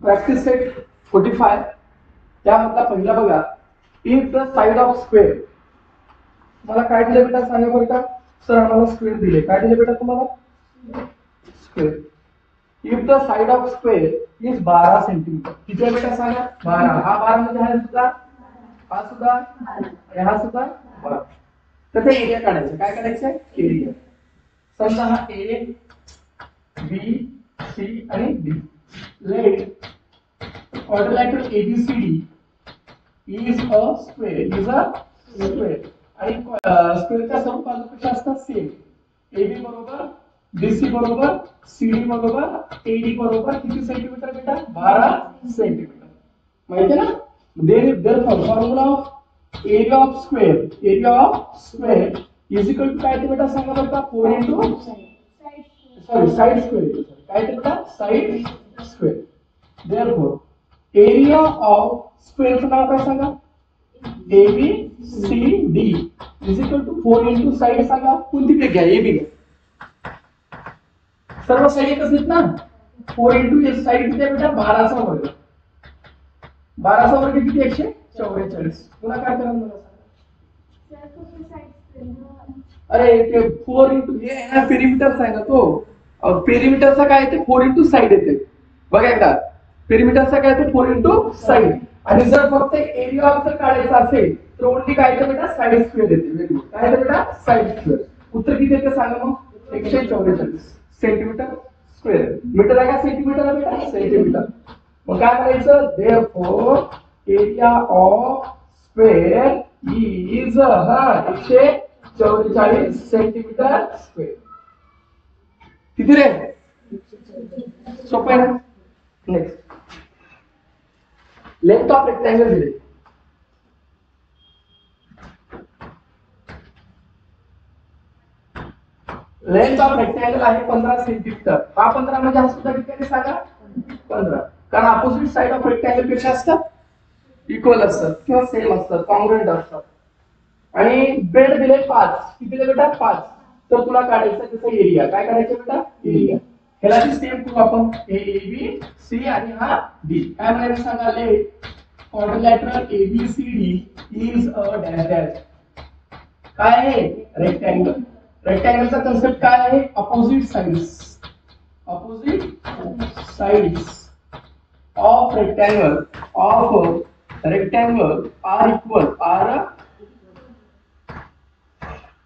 Practice set 45 त्यामधला पहिला बघा, if the side of square. मला काय दिले बेटा सांगा बरं का. सर आम्हाला स्क्वेअर दिले. काय दिले बेटा तुम्हाला? Square. If the side of square is 12 centimetre. किती आहे बेटा सांगा? 12. हा 12 म्हणजे हा सुद्धा, हा सुद्धा आणि हा सुद्धा 12. त्याचा एरिया काढायचा. काय काढायचं? एरिया. समजा हा ए बी सी आणि D. Let quadrilateral ABCD is a square आणि स्क्वेअरच्या सर्व बाजू कशा असतात? सेम. AB बरोबर BC बरोबर CD बरोबर AD बरोबर किती सेंटीमीटर बेटा? 12 सेंटीमीटर. माहिती आहे ना? therefore formula of area of square is equal to काय ते बेटा सांगा बरं का? 4 into side square. काय ते बेटा? Side square. therefore area of स्क्वेअरचं नाव काय सांगा? ABCD is equal to 4 into side सांगा. कोणती पे घ्या? AB घ्या. सर्व साइड एकच आहेत ना. 4 into साइड किती आहे बेटा? 12 चा वर्ग. 12 चा वर्ग किती? 144. पुन्हा काय करायला मला सांगा? अरे ते 4 into हे आहे ना, पेरिमीटरचा आहे ना तो. पेरिमीटरचा काय येते? 4 into साइड येते. बघा एकदा. पेरिमीटरचा काय येतो? 4 into साइड. आणि जर फक्त एरिया ऑफ जर काढायचा असेल तर ओन्ली काय येतं बेटा? साइड स्क्वेअर येते. Very good. काय येतं बेटा? Side square. उत्तर किती येते सांगा मग? 144 सेंटीमीटर स्क्वेअर. मीटर आहे का सेंटीमीटर आहे बेटा? सेंटीमीटर. मग काय करायचं? Therefore area of square is 144 centimetre square. किती रे? सोपं आहे ना? नेक्स्ट, लेंथ ऑफ रेक्टेंगल दिले. लेंथ ऑफ रेक्टेंगल आहे 15 सेंटीमीटर. हा 15 म्हणजे हा सुद्धा किती सांगा? 15. कारण अपोजिट साइड ऑफ रेक्टेंगल पेक्षा असतात इक्वल असतात किंवा सेम असतात, कॉन्ग्रुएंट असतात. आणि बेड दिले 5. किती दिले बेटा? 5. तर तुला काढायचं त्याचा एरिया. काय काढायचं बेटा? एरिया. ह्याला जी सेम करू आपण. ABC आणि हा D. काय म्हणायचं सांगा? Let quadrilateral ABCD is a dash dash. काय आहे? रेक्टँगल. रेक्टँगलचा कन्सेप्ट काय आहे? Opposite sides of rectangle are equal are.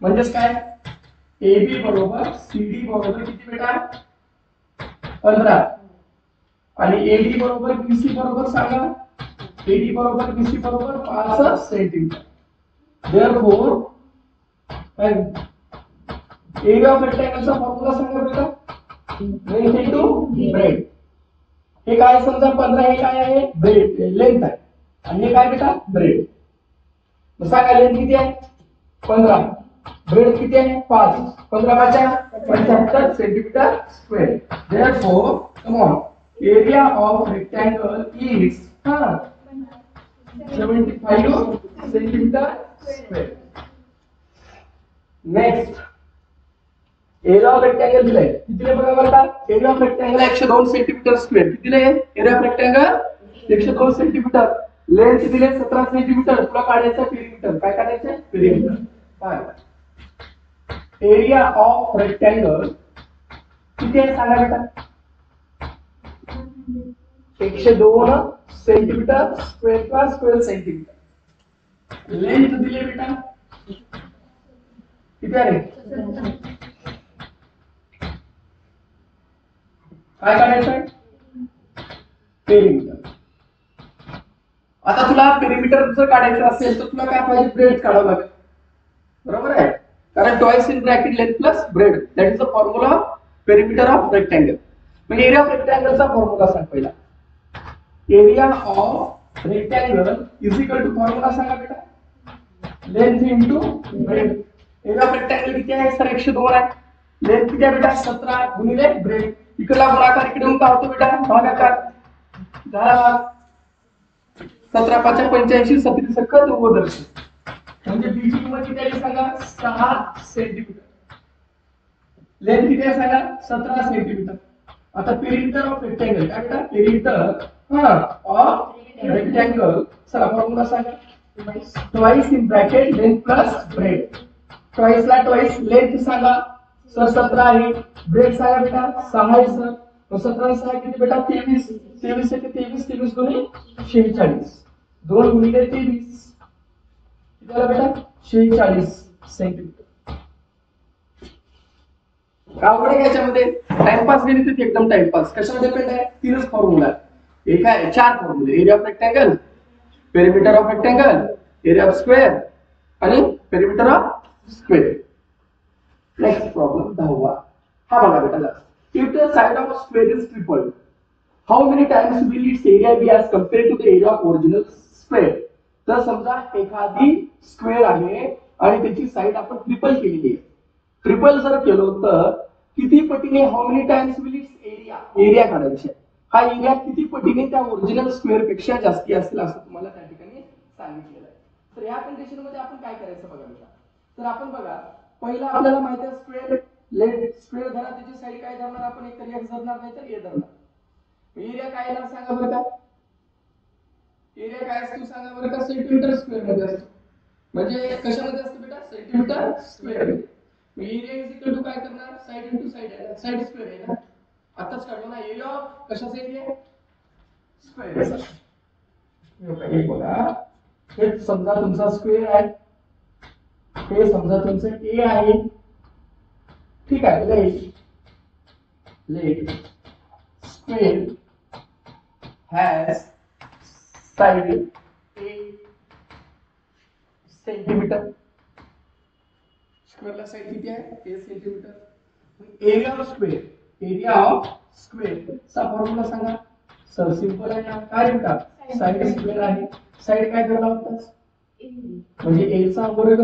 म्हणजे काय? AB बरोबर CD बरोबर किती बेटा? 15. आणि AD बरोबर BC बरोबर सांगा. AD बरोबर BC बरोबर 5 सेंटीमीटर. therefore एरिया ऑफ रेक्टँगलचा फॉर्म्युला सांगा बेटा. Length into breadth. हे काय समजा 15 हे काय आहे? ब्रेड लेंथ आहे. आणि हे काय बेटा? ब्रेड. मग सांगा लेंथ किती आहे? 15. ब्रेड किती आहे? 5. 15 5 75 centimetre square. therefore come on, area of rectangle is 75 centimetre square. Next, area of rectangle दिलाय. किती बघा बरं का? Area of rectangle 102 centimetre square. किती दिले? Area of rectangle 102 centimetre. Length दिले 17 सेंटीमीटर. तुला काढायचं पेरिमीटर. काय काढायचं? पेरिमीटर. काय एरिया ऑफ रेक्टँगल किती आहे सांगा बेटा? 102 सेंटीमीटर स्क्वेअर किंवा स्क्वेअर सेंटीमीटर. लेंथ दिले बेटा किती आहे? काय काढायचं? पेरिमीटर. आता तुला पेरिमीटर जर काढायचं असेल तर तुला काय पाहिजे? ब्रेड काढावं लागेल. बरोबर आहे? कारण twice in bracket length plus breadth, that is the formula of perimeter of rectangle. म्हणजे एरिया ऑफ रेक्टँगलचा फॉर्म्युला सांग पहिला. Area of rectangle is equal to formula सांगा बेटा. Length into breadth. Area of rectangle किती आहे सर? 102 आहे. Length किती आहे बेटा? 17 गुणिले ब्रेड. इकडला गुणाकार इकडे येऊन काय होतो बेटा? भागाकार. झाला. 17 5 85 17 सक्क 2 म्हणजे B ची किंमत किती आहे सांगा? 6 सेंटीमीटर. लेंथ किती आहे सांगा? 17 सेंटीमीटर. आता पेरिमीटर ऑफ रेक्टँगल काय बेटा? Perimeter of rectangle. चला फॉर्म्युला सांगा. Twice in bracket length plus bread. Twice ला ट्वाइस लेंथ सांगा सर 17 आहे. ब्रेड सांगा बेटा 6 आहे सर. तो 17 6 किती बेटा 23. 23 आहे 23 23 गुणिले 46. 2 गुणिले 23 किती आला बेटा 46 सेंटीमीटर. अवघड आहे याच्यामध्ये टाइमपास गेली तर एकदम टाइमपास. कशावर डिपेंड आहे 3च फॉर्म्युला. एक आहे 4 फॉर्म्युले. Area of rectangle, perimeter of rectangle, area of square आणि perimeter of square. Next problem 10वा. हा बघा बेटा. If the side of square is tripled how many times will its area be as compared to the area of original square. तर समजा एखादी square आहे आणि त्याची साइड आपण ट्रिपल केलेली आहे. ट्रिपल जर केलं तर किती पटीने how many times will its area काढायचे. हा एरिया किती पटीने त्या ओरिजिनल स्क्वेअर पेक्षा जास्ती असेल असं तुम्हाला त्या ठिकाणी सांगितलेलं आहे. तर या कंडिशन मध्ये आपण काय करायचं बघा बेटा. तर आपण बघा पहिला आपल्याला माहिती आहे स्क्वेअर लेट स्क्वेअर धरा. त्याची साइड काय धरणार आपण. एक तर x धरणार नाही तर a धरणार. एरिया काय येणार सांगा बरं का. एरिया काय असतो सांगा बरं का. सेंटीमीटर स्क्वेअर मध्ये असतो. म्हणजे कशामध्ये असतो बेटा सेंटीमीटर स्क्वेअर मध्ये. एरिया इज इक्वल टू काय करणार साइड इनटू साइड आहे. साइड स्क्वेअर आहे ना. आताच काढलो ना. एरिया ऑफ कशाचा एरिया स्क्वेअर. हे बघा हे समजा तुमचा स्क्वेअर आहे. हे समजा तुमचं a आहे. ठीक आहे. Let square has side a centimetre. स्क्वेअरला साइड किती आहे a centimetre. Area of square चा फॉर्म्युला सांगा सर. सिंपल आहे ना. काय बेटा साइड स्क्वेअर आहे. साइड काय धरला होता म्हणजे a चा वर्ग.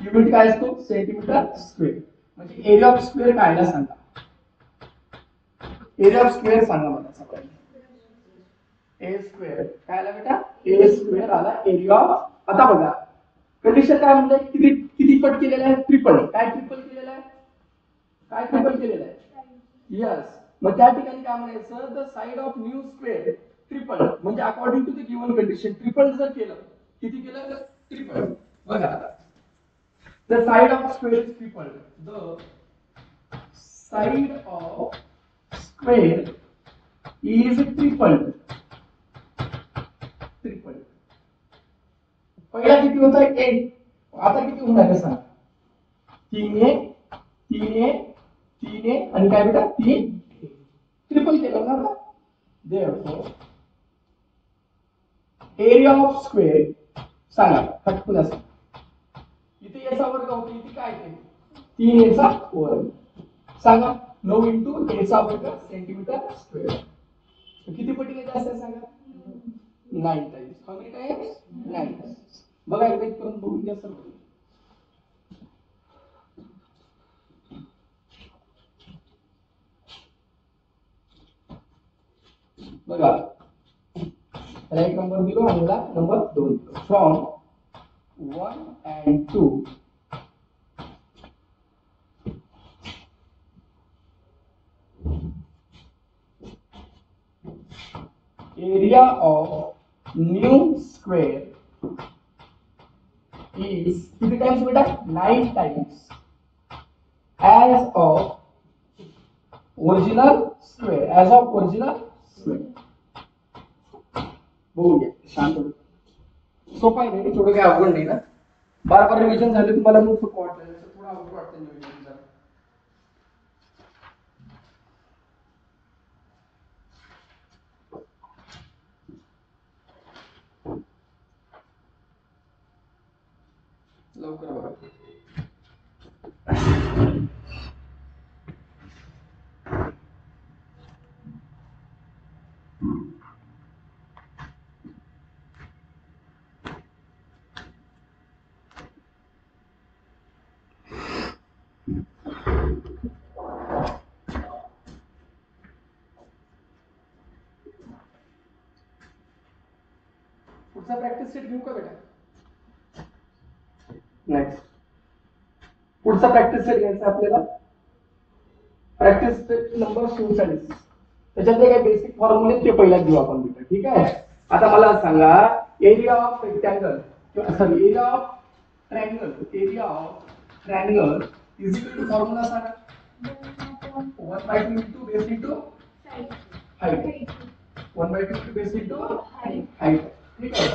युनिट काय असतो सेंटीमीटर स्क्वेअर. म्हणजे एरिया ऑफ स्क्वेअर कायला सांगा. एरिया ऑफ स्क्वेअर सांगा मला सगळ्यांनी. a स्क्वेअर काय आला बेटा a स्क्वेअर आला एरिया ऑफ. आता बघा कंडिशन काय म्हणते किती किती पट केलेला आहे ट्रिपल. काय ट्रिपल केलेला आहे. काय ट्रिपल केलेलं आहे यस. मग त्या ठिकाणी काय म्हणायचं the side of new square triple. म्हणजे according to the given condition triple जर केलं किती केलं तर ट्रिपल. बघा आता the side of square is triple. The side of square is triple. Triple पहिला किती होता 8. आता किती होणार आहे सांगा. 3a 3a 3a आणि काय बेटा 3 ट्रिपल केलं ना. आता देयरफॉर एरिया ऑफ स्क्वेअर सांगा फटकून असं. इथे याचा वर्ग होतो. इथे काय केलं 3a चा वर्ग सांगा. 9 इंटू a चा वर्ग सेंटीमीटर स्क्वेअर. किती पटीने जास्त आहे सांगा 9 times. How many times 9 times. बघा एकदा करून बघून घ्या सर. बघा त्याला एक नंबर दिलो आणि याला नंबर 2 दिलो. From 1 and 2 area of new square is किती टाइम्स बेटा 9 times as of original square. as of original square. बघूया शांत सोपा आहे रे. थोडं काय अवघड नाही ना. बार बार रिव्हिजन झाले तुम्हाला मग सोपं वाटलं. थोडं अवघड वाटतं रिव्हिजन जरा. लवकर बघा. पुढचा प्रॅक्टिस सेट घेऊ का बेटा. नेक्स्ट पुढचा प्रॅक्टिस सेट घ्यायचा आपल्याला. Practice set number 47. त्याच्यातले काही बेसिक फॉर्म्युले ते पहिल्याच घेऊ आपण बेटा, ठीक आहे. आता मला सांगा एरिया ऑफ रेक्टँगल किंवा sorry area of triangle, area of triangle is equal to formula सांगा 1/2 into base into height, 1/2 into base into height, ठीक आहे.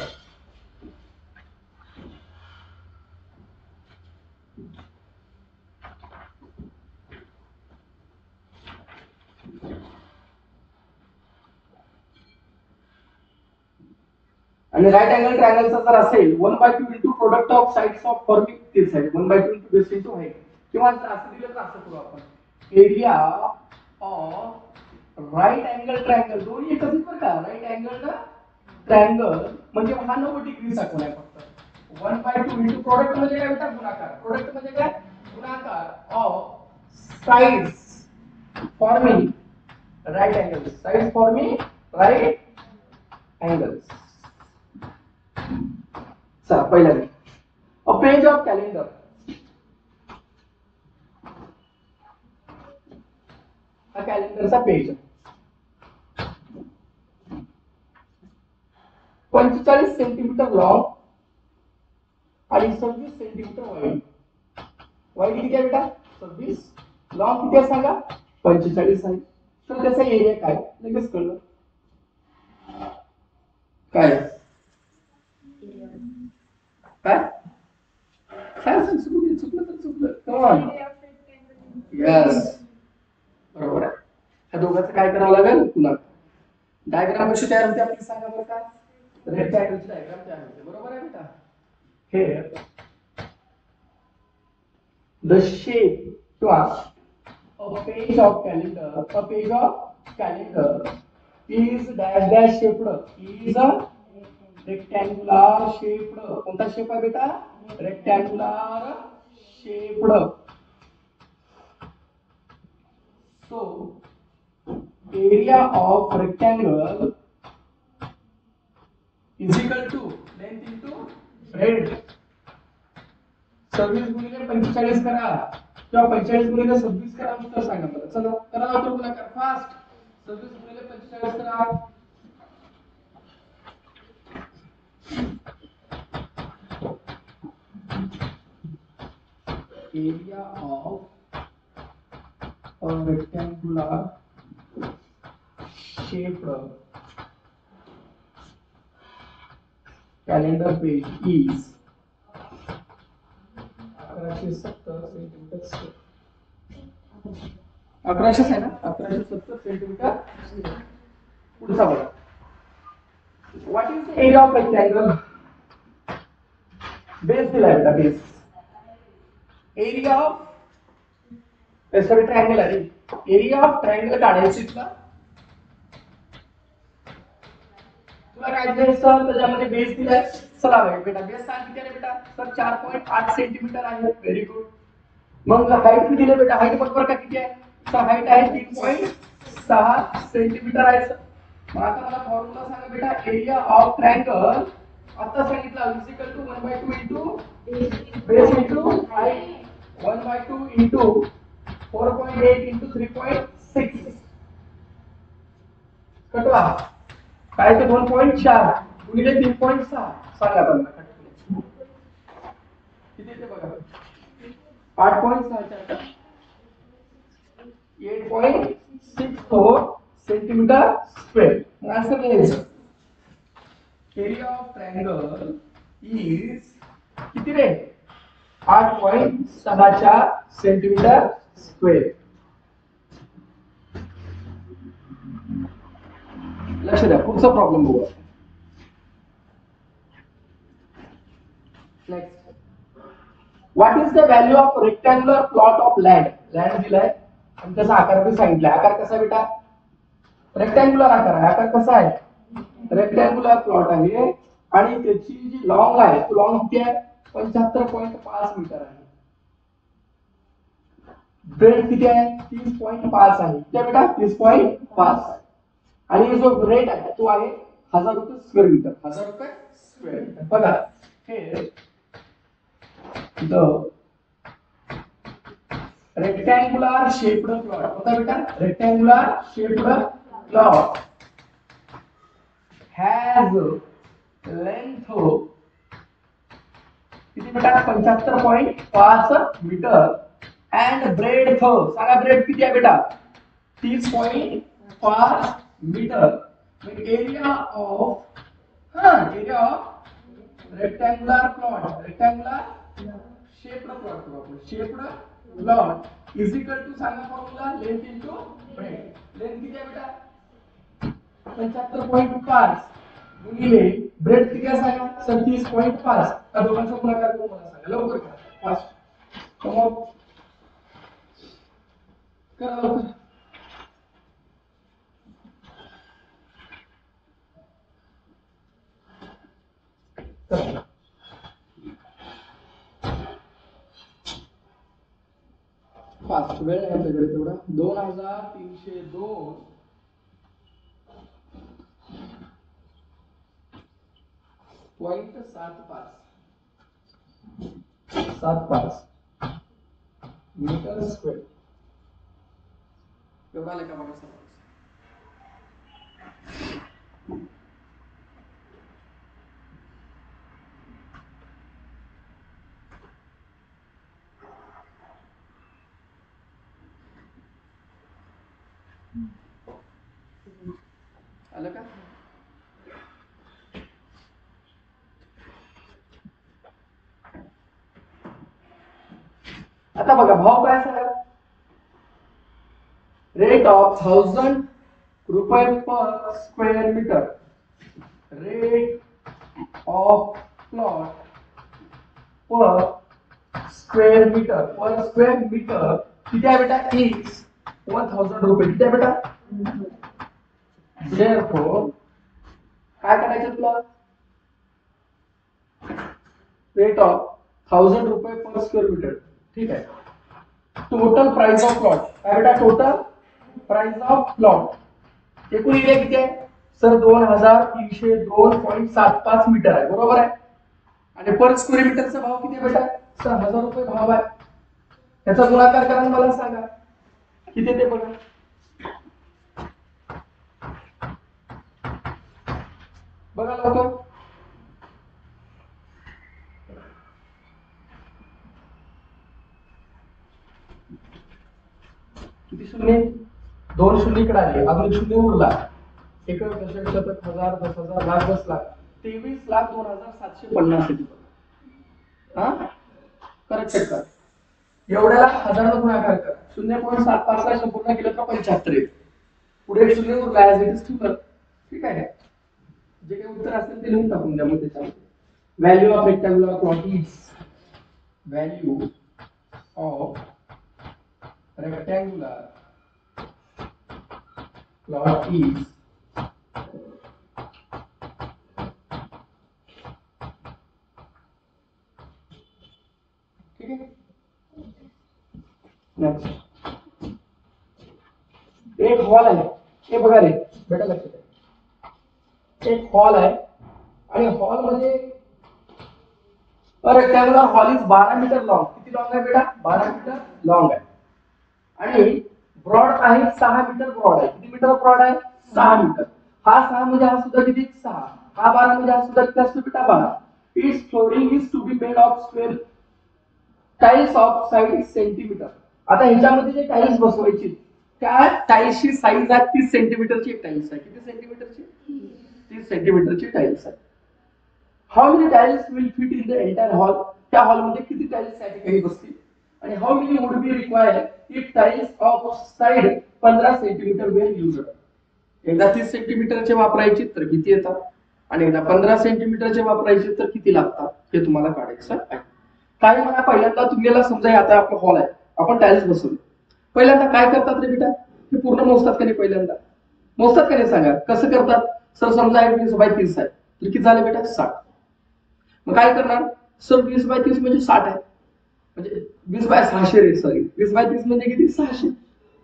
आणि राईट अँगल ट्रायंगलचा जर असेल 1/2 into product of sides of forming this side 1/2 into base into height, किंवा असं दिलं तर असं करू आपण area of right angle triangle, दोन्ही एकच आहेत बरं का. राईट अँगल ट्रायंगल म्हणजे हा 90 डिग्रीचा कोन आहे फक्त. 1/2 into प्रोडक्ट म्हणजे काय बेटा, गुणाकार. प्रोडक्ट म्हणजे काय, गुणाकार of sides forming right angles, sides forming right angles. चला पहिला अ पेज ऑफ कॅलेंडर. हा कॅलेंडरचा पेज 45 सेंटीमीटर लॉंग आणि 26 सेंटीमीटर वाईड. वाईड किती आहे बेटा 26, लॉंग किती आहे सांगा 45 आहे. तर त्याचा एरिया काय लगेच कळलं. काय काय काय चुकलं तर चुकलं. कमॉन यस बरोबर आहे. ह्या दोघांचं काय करावं लागेल पुन्हा. डायग्राम कशी तयार होते आपली सांगा बरं का. रेक्टँगलची डायग्राम तयार होते, बरोबर आहे बेटा. हे द शेप किंवा a page of calendar is dash dash shaped, is a rectangular shaped. कोणता शेप आहे बेटा rectangular shaped. So area of rectangle is equal to length into breadth. 26 गुणिले 45 करा किंवा 45 गुणिले 26 करा, उत्तर सांगा बरं. चला करा लवकर गुणाकार फास्ट. 26 गुणिले 45 करा. Area of a rectangular shaped calendar page is 1170 centimetre. 1100 आहे ना, 1170 सेंटीमीटर. पुढचा बघा. What is the area of rectangle. Base दिलाय बेटा, base. Area of sorry triangle आहे. एरिया ऑफ ट्रायंगल काढायची तुला काय दिलंय सर, त्याच्यामध्ये बेस दिलाय. चला बेटा बेस सांग किती आहे बेटा. सर 4.8 सेंटीमीटर आहे. Very good. मग हाईट किती दिले बेटा, हाईट बरोबर का किती आहे. तर हाईट आहे 3.6 सेंटीमीटर आहे सर. मग आता मला फॉर्म्युला सांगा बेटा. एरिया ऑफ ट्रायंगल आता सांगितलं is equal to 1/2 into base into height. 1/2 into 4.8 into 3.6 कटवा काय ते 2.4 गुणिले 3.6 सांगा बघा किती येते बघा. 8.6 8.64 सेंटीमीटर स्क्वेअर. आन्सर लिहायचं. एरिया ऑफ ट्रायंगल इज किती रे 8.6 सेंटीमीटर स्क्वेअर. लक्ष द्या पुढचा प्रॉब्लेम बघू. Next. What is the value of rectangular plot of land. Land दिलाय आणि त्याचा आकार बी सांगितलाय. आकार कसा बेटा रेक्टँग्युलर आकार आहे. आकार कसा आहे रेक्टँग्युलर प्लॉट आहे आणि त्याची जी लॉंग आहे तो लॉंग किती आहे 75.5 मीटर आहे. ब्रेड किती आहे 30.5 आहे. त्या बेटा 30.5 आणि जो रेट आहे तो आहे 1000 रुपये स्क्वेअर मीटर. 1000 रुपये स्क्वेअर मीटर. बघा हे द रेक्टँग्युलर शेप्ड प्लॉट होता बेटा. Rectangular shaped plot has length किती बेटा 75.5 मीटर and breadth सांगा breadth किती आहे बेटा 30.5 metre. area of rectangular shaped plot is equal to सांगा formula length into breadth. length किती आहे बेटा 75.5 गुणिले ब्रेड किती आहे सांगा 37.5. या दोघांचा गुणाकार करून मला सांगा लवकर करा फास्ट. मग करा लवकर. फास्ट वेळ आहे आपल्याकडे तेवढा 2302.75 मीटर स्क्वेअर एवढा आले का बघा सर. आलं का आता बघा भाव काय सांगा रेट ऑफ 1000 रुपये per square metre. Rate of plot per square metre किती आहे बेटा इज 1000 रुपये. किती आहे बेटा therefore काय करायचं तुला रेट ऑफ 1000 रुपये पर स्क्वेअर मीटर. ठीक आहे. टोटल प्राइस ऑफ प्लॉट काय बेटा टोटल प्राइस ऑफ प्लॉट एकूण एरिया किती आहे सर 2302.75 मीटर आहे बरोबर आहे. आणि पर स्क्वेअर मीटरचा भाव किती आहे बेटा सर 1000 रुपये भाव आहे. याचा गुणाकार करा मला सांगा किती ते बघा. बघा लवकर किती शून्य 2 शून्य इकडे आले अजून शून्य उरला. एक दशक शतक हजार 10,000 लाख 10 लाख 23,02,750 हा करेक्ट चेक कर. एवढ्याला 1000 ने गुणाकार कर 0.75 ला संपूर्ण केलं तर 75 येईल. पुढे शून्य उरला ऍज इट इज ठेव. ठीक आहे जे काही उत्तर असेल ते लिहून टाकून द्या. मग त्याच्यामध्ये value of rectangular plot is value of rectangular plot is ठीक है. नेक्स्ट एक हॉल आहे हे बघा रे बेटा लक्षात आहे. एक हॉल आहे आणि हॉल मध्ये rectangular hall is 12 metre long. किती लॉन्ग आहे बेटा 12 मीटर लॉन्ग आहे. आणि ब्रॉड आहे 6 मीटर ब्रॉड आहे. किती मीटर ब्रॉड आहे 6 मीटर. हा 6 म्हणजे हा सुद्धा किती 6. हा 12 म्हणजे हा सुद्धा किती असतो बेटा 12. Its flooring is to be made of square tiles of side centimetre. आता ह्याच्यामध्ये जे टाइल्स बसवायची त्या टाइल्सची साइज आहे 30 सेंटीमीटरची एक टाइल्स आहे. किती सेंटीमीटरची 30 सेंटीमीटरची टाइल्स आहे. How many tiles will fit in the entire hall. त्या हॉल मध्ये किती टाइल्स या ठिकाणी बसतील आणि how many would be required if tiles of side 15 centimetre where used. एकदा 30 सेंटीमीटरचे वापरायचे तर किती येतात आणि एकदा 15 सेंटीमीटरचे वापरायचे तर किती लागतात हे तुम्हाला काढायचं आहे. काय म्हणा पहिल्यांदा तुम्हाला समजा आता आपला हॉल आहे आपण टाइल्स बसवले. पहिल्यांदा काय करतात रे बेटा हे पूर्ण मोजतात का नाही. पहिल्यांदा मोजतात का नाही सांगा कसं करतात. सर समजा 20/30 आहे तर किती झाले बेटा 60. मग काय करणार सर 20/30 म्हणजे 60 आहे म्हणजे 20/600 रे सॉरी 20/30 म्हणजे किती 600.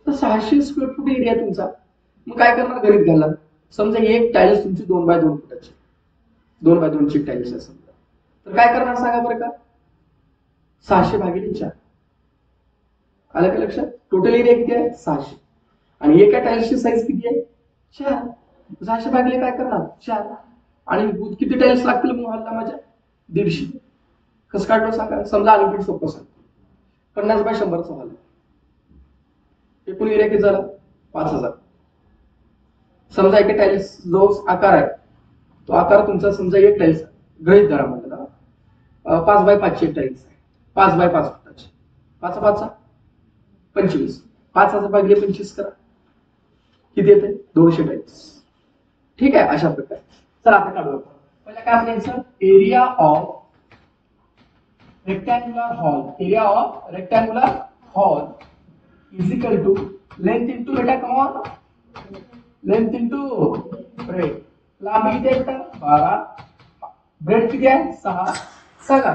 तर 600 स्क्वेअर फूट एरिया तुमचा. मग काय करणार गणित घालणार. समजा एक टाइल्स तुमची 2x2 फुटाची 2x2 ची टाइल्स आहे समजा तर काय करणार सांगा बरं का 600/4. आलं का लक्षात. टोटल एरिया किती आहे 600 आणि एका टाइल्सची साईज किती आहे 4. 600 भागले काय करणार 4. आणि किती टाइल्स लागतील मग हॉलला माझ्या 150. कसं काढलो सांगा. समजा अनलिमिटेड सोपं सांग. 50/100चा हॉल. एकूण एरिया किती झाला 5000. समजा एक टाइल्स जो आकार आहे तो आकार तुमचा समजा एक टाइल्स गृहीत धरा म्हटलं 5x5 टाइल्स आहे. 5x5 फुटाची. 5x5 25. 5000 भागिले 25 करा. किती येते 200 टाइल्स. ठीक आहे अशा प्रकारे. चला आता काढू आपण. पहिला काय म्हणायचं area of rectangular hall. Area of rectangular hall is equal to length into बेटा कॉमन लेंथ इंटू ब्रेड. लांबी किती आहे बेटा 12. ब्रेड किती आहे 6. सांगा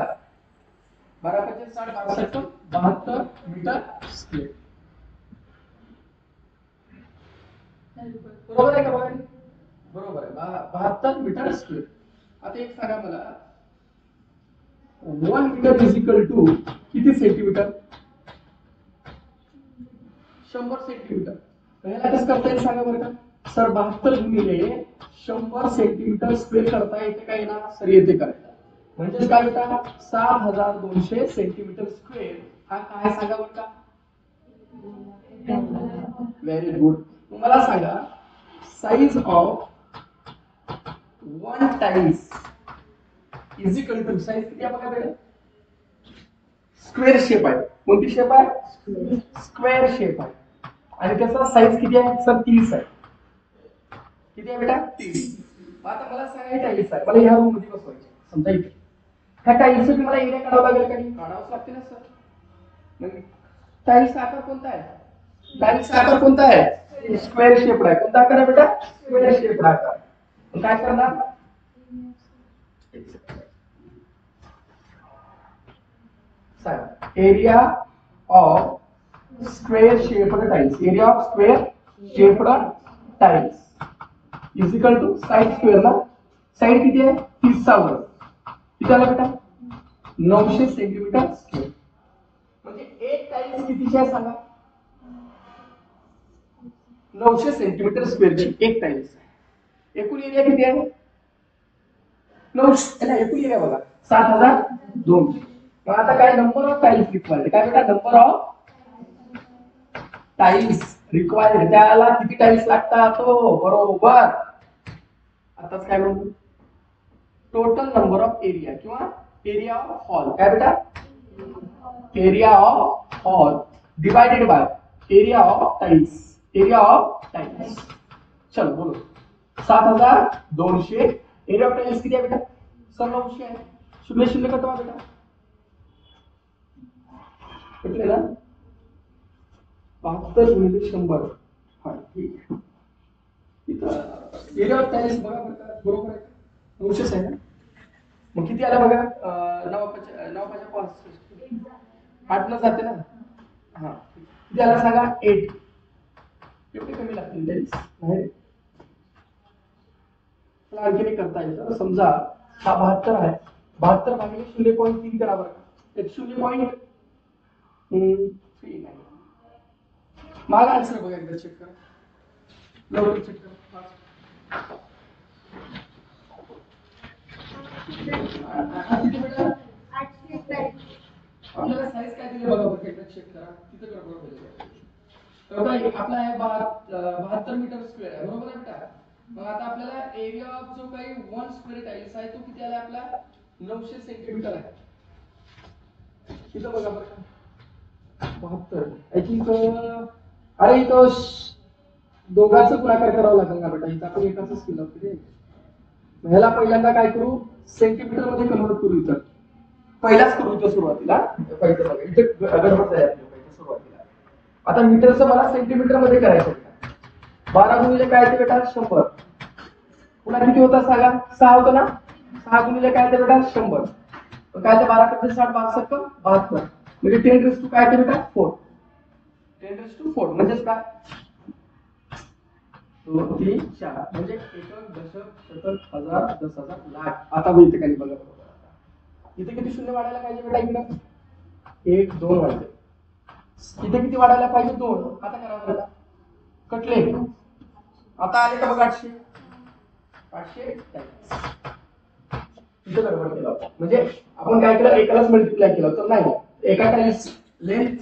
12 × 5 = 60 72 मीटर स्क्वेअर. बरोबर आहे का बघा. बरोबर आहे 72 मीटर स्क्वेअर. आता एक सांगा मला 1 मीटर इज इक्वल टू किती सेंटीमीटर 100 सेंटीमीटर. ह्याला कसं करता येईल सांगा बरं का. सर 72 गुणिले 100 सेंटीमीटर स्क्वेअर करता येते का येणार सर येते करायला. म्हणजे काय बेटा 7200 सेंटीमीटर स्क्वेअर. हा काय सांगा बरं का. Very good. तुम्हाला सांगा size of 1 tiles is equal to size किती आहे बघा बेटा स्क्वेअर शेप आहे. कोणती शेप आहे स्क्वेअर शेप आहे. आणि त्याचा साइज किती आहे सर 30 आहे. किती आहे बेटा 30. आता मला सांगा टाइल्स आहे मला ह्या रूम मध्ये बसवायचे समजा इथे. ह्या टाइल्ससाठी मला एरिया काढावा लागेल का नाही काढावंच लागते ना सर. मग टाइल्सचा आकार कोणता आहे टाइल्सचा आकार कोणता आहे स्क्वेअर शेप आहे. कोणता आकार आहे बेटा स्क्वेअर शेप आकार. काय करणार area of square shaped tiles. Area of square shaped tiles is equal to side square ना. साइड किती आहे 30 चा वर्ग. किती आला बेटा 900 सेंटीमीटर स्क्वेअर. म्हणजे एक टाइल्स कितीची आहे सांगा 900 सेंटीमीटर स्क्वेअरची एक टाइल्स आहे. एकूण एरिया किती आहे 900. एकूण एरिया बघा 7200. मग आता काय नंबर ऑफ टाइल्स रिक्वायर्ड काय बेटा नंबर ऑफ टाइल्स रिक्वायर्ड. त्याला किती टाइल्स लागतात तो बरोबर. आताच काय म्हणतो टोटल नंबर ऑफ एरिया किंवा एरिया ऑफ हॉल काय बेटा area of hall divided by area of tiles. Area of tiles. चलो बोलो 7200. एरिया ऑफ टाइल्स किती आहे बेटा सर 900 आहे. 0 0 कटवा बेटा कटले ना 72 गुणिले 100. हा ठीक आहे. इथं एरिया ऑफ टाइल्स बघा बरोबर आहे 900 आहे ना. मग किती आला बघा 9 8 न जाते ना. हा किती आला सांगा 8. एवढे कमी लागतील टाइल्स नाही. आणखी नाही करता येईल. समजा हा 72 आहे 72 भागिले 0.3 करा बरं का. 0.3 नाही. मागा आन्सर बघा एकदा चेक करा लवकर चेक करा. आपल्याला साइज काय दिली बघा बरं एकदा चेक करा. तिथे बरोबर दिले आपला आहे 72 मीटर स्क्वेअर आहे बरोबर आहे बेटा. मग आता आपल्याला एरिया ऑफ जो काही 1 स्क्वेअर टाइल्स आहे तो किती आला आपला 900 सेंटीमीटर आहे. इथं बघा बरं 72 आय थिंक. अरे इथं दोघांचं गुणाकार करावा लागेल ना बेटा. इथं आपण एकाच केलं होतं. ह्याला पहिल्यांदा काय करू सेंटीमीटर मध्ये कन्वर्ट करू. इथं पहिलाच करू इथं सुरुवातीला. पहिलं बघा इथे गडबड आहे आपल्या सुरुवातीला. आता मीटरचं मला सेंटीमीटर मध्ये करायचं. 12 गुणिले काय ते बेटा 100. पुन्हा किती होता सांगा 6 होता ना. 6 गुणिले काय ते बेटा 100. काय ते 12 × 60 62 72 म्हणजे 10 काय ते बेटा 4. 10 म्हणजे काय 2 3 4 म्हणजे एकक दशक शतक हजार 10,000 लाख. आता बघ इथे काही बघा बरोबर. इथे किती शून्य वाढायला पाहिजे बेटा इकडं 1 2 वाढले. इथे किती वाढायला पाहिजे 2. आता करा बेटा कटले आता आले का बघा 800 टाइम्स. इथे गडबड केला होता. म्हणजे आपण काय केलं, एकालाच मल्टिप्लाय केलं तर नाही, एका टाइम्स लेंथ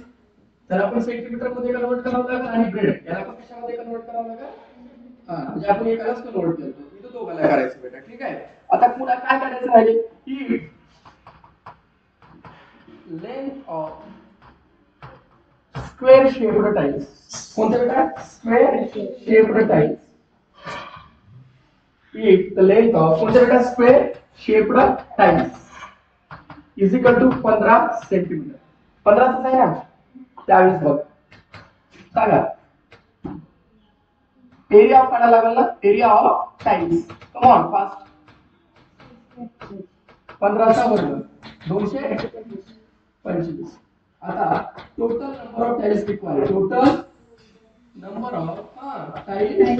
तर आपण सेंटीमीटर मध्ये कन्वर्ट करावं लागेल आणि ब्रेड याला पण कशामध्ये कन्वर्ट करावं लागेल. म्हणजे आपण एकालाच कन्वर्ट केलं, इथं दोघाला करायचं बेटा. ठीक आहे. आता पुन्हा काय करायचं राहिले की length of square shaped tiles. कोणते बेटा? Square shaped tiles. if the length of कोणते बेटा? Square shaped tiles is equal to 15 centimetre. 15च आहे ना त्यावेळेस बघ सांगा एरिया ऑफ काढायला लागेल ना. Area of tiles. Come on fast. 15चा वर्ग 225. आता total number of tiles required. Total number of tiles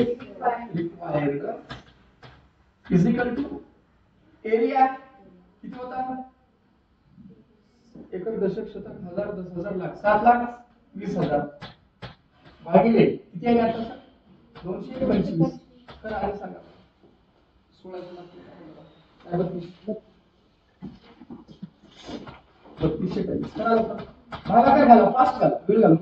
required is equal to area किती होता? एकर दशक शतक हजार 10,000 लाख 7 लाख 20,000 भागिले किती आहे आता? 225. तर आणि सांगा 16 लाख 3200 टाइम्स करा. भागा काय घाला, फास्ट घाला, वेळ घालू.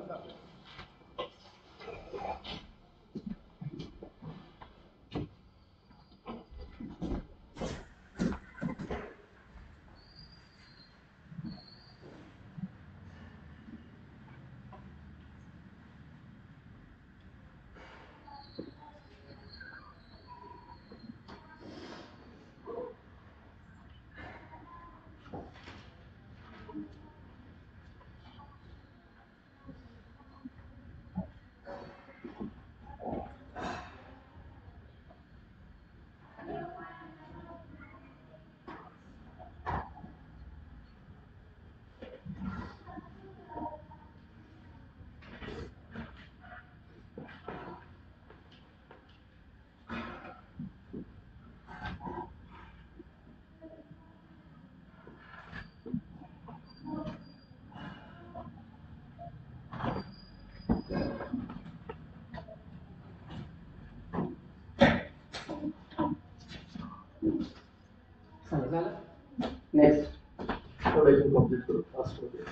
नेक्स्ट कंप्लीट करू फास्ट मध्ये.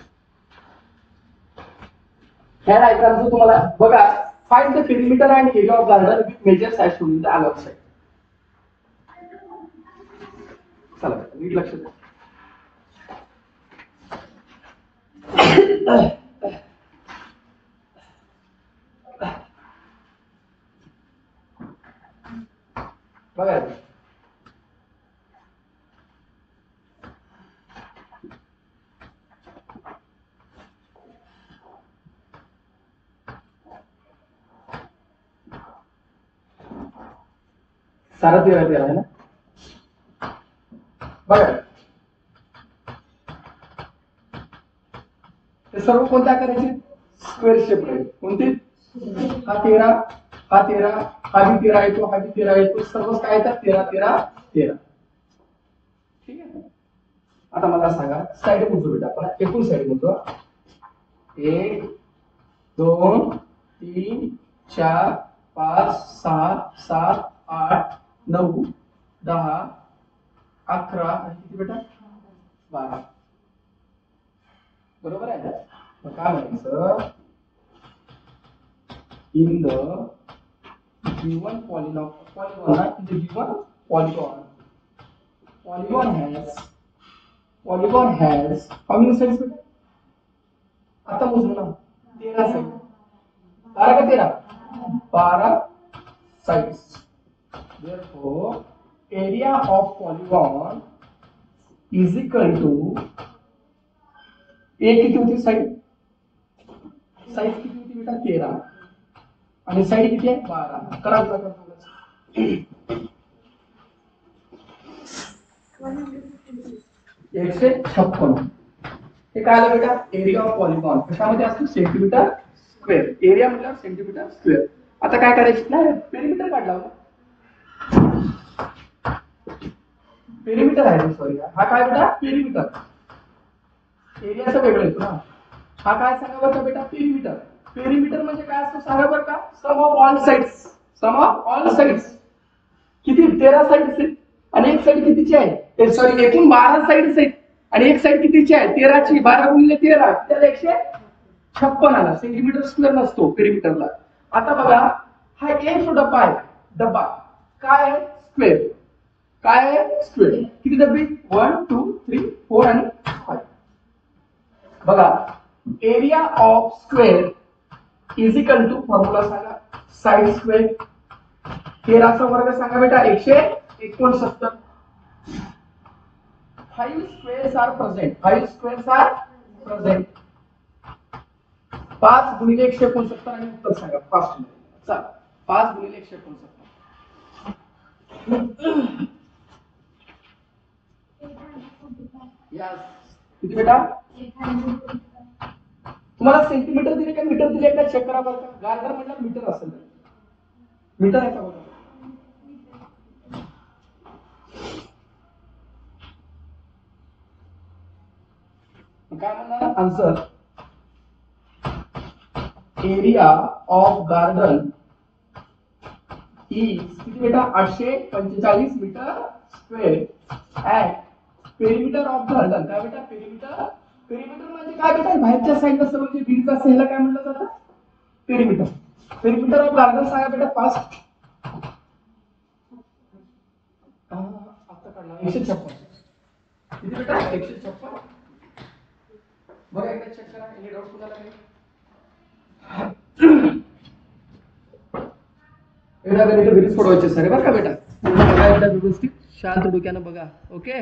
ह्या डायग्रामचं तुम्हाला बघा find the perimeter and area of garden with measure side shown the along side. चला नीट लक्ष द्या. बघा सारा 13 आहे ना. बघा ते सर्व कोणत्या आकाराचे? स्क्वेअर शेप आहे. कोणते? हा 13 हा 13 हा भी 13 येतो हा भी 13 येतो. सर्व काय येतात? 13 13 13. ठीक आहे. आता मला सांगा साइड मोजू बेटा. आपण एकूण साइड मोजू. 1 2 3 4 5 6 7 8 9 10 11 किती बेटा? 12. बरोबर आहे. मग काय म्हणायचं? In the given polygon in the given polygon has how many sides बेटा? आता मोजू ना. 13 साइड. 12 का 13? 12 sides. Therefore area of polygon is equal to एक किती होती साइड? साइड किती होती बेटा? 13 आणि साइड किती आहे? 12. करा गुणाकार. 156. हे काय आलं बेटा? एरिया ऑफ पॉलिगॉन कशामध्ये असतो? Centimetre square. एरिया म्हटलं सेंटीमीटर स्क्वेअर. आता काय करायचं ना? पेरिमीटर काढला होता. पेरिमीटर आहे सॉरी. हा काय बेटा? पेरिमीटर. एरियाचं वेगळं येतो ना. हा काय सांगा बरं का बेटा? पेरिमीटर. पेरिमीटर म्हणजे काय असतो सांगा बरं का? Sum of all sides. Sum of all sides किती 13 साइड्स आहेत आणि एक साइड कितीची आहे सॉरी एकूण 12 साइड्स आहेत आणि एक साइड कितीची आहे 13 ची 12 गुणिले 13 त्याला 156 आला सेंटीमीटर स्क्वेअर नसतो पेरिमीटरला. आता बघा हा एक डब्बा आहे डब्बा काय आहे स्क्वेअर काय आहे स्क्वेअर किती डब्बे 1 2 3 4 आणि 5 बघा area of square is equal to formula सांगा साइड स्क्वेअर 13 चा वर्ग सांगा बेटा 169 5 squares are present 5 squares are present 5 गुणिले 169 आणि उत्तर सांगा फास्ट चला 5 गुणिले 169 यस किती बेटा तुम्हाला सेंटीमीटर दिले का मीटर दिले का चेक करा बरं का गार्डर म्हटलं मीटर असेल मीटर आहे का बघा काय म्हणणार answer area of garden is किती बेटा 845 metre square at perimeter of garden काय बेटा पेरिमीटर पेरिमीटर म्हणजे काय बेटा बाहेरच्या साईडला सर्व जे भिंत असेल ह्याला काय म्हणलं जातं पेरिमीटर पेरिमीटर ऑफ गार्डन सांगा बेटा फास्ट आता काढला 156 किती बेटा 156 बघा एकदा चेक करा एनी डाऊट कुणाला काही एकदा गणित बेरीज सोडवायचे सर बरं का बेटा एकदा व्यवस्थित शांत डोक्यानं बघा ओके.